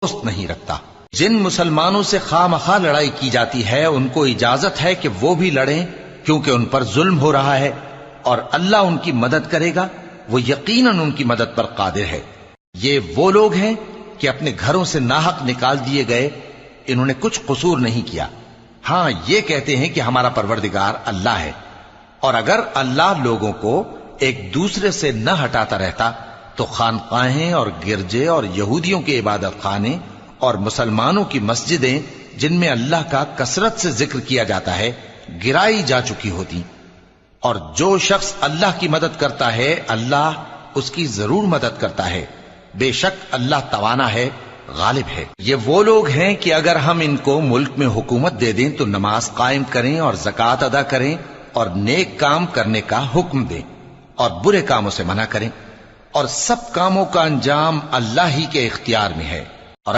دوست نہیں رکھتا۔ جن مسلمانوں سے خواہ مخواہ لڑائی کی جاتی ہے ان کو اجازت ہے کہ وہ بھی لڑیں، کیونکہ ان پر ظلم ہو رہا ہے، اور اللہ ان کی مدد کرے گا، وہ یقیناً ان کی مدد پر قادر ہے۔ یہ وہ لوگ ہیں کہ اپنے گھروں سے ناحق نکال دیے گئے، انہوں نے کچھ قصور نہیں کیا، ہاں یہ کہتے ہیں کہ ہمارا پروردگار اللہ ہے۔ اور اگر اللہ لوگوں کو ایک دوسرے سے نہ ہٹاتا رہتا تو خانقاہیں اور گرجے اور یہودیوں کے عبادت خانے اور مسلمانوں کی مسجدیں جن میں اللہ کا کثرت سے ذکر کیا جاتا ہے گرائی جا چکی ہوتی۔ اور جو شخص اللہ کی مدد کرتا ہے اللہ اس کی ضرور مدد کرتا ہے، بے شک اللہ توانا ہے، غالب ہے۔ یہ وہ لوگ ہیں کہ اگر ہم ان کو ملک میں حکومت دے دیں تو نماز قائم کریں اور زکوٰۃ ادا کریں اور نیک کام کرنے کا حکم دیں اور برے کاموں سے منع کریں، اور سب کاموں کا انجام اللہ ہی کے اختیار میں ہے۔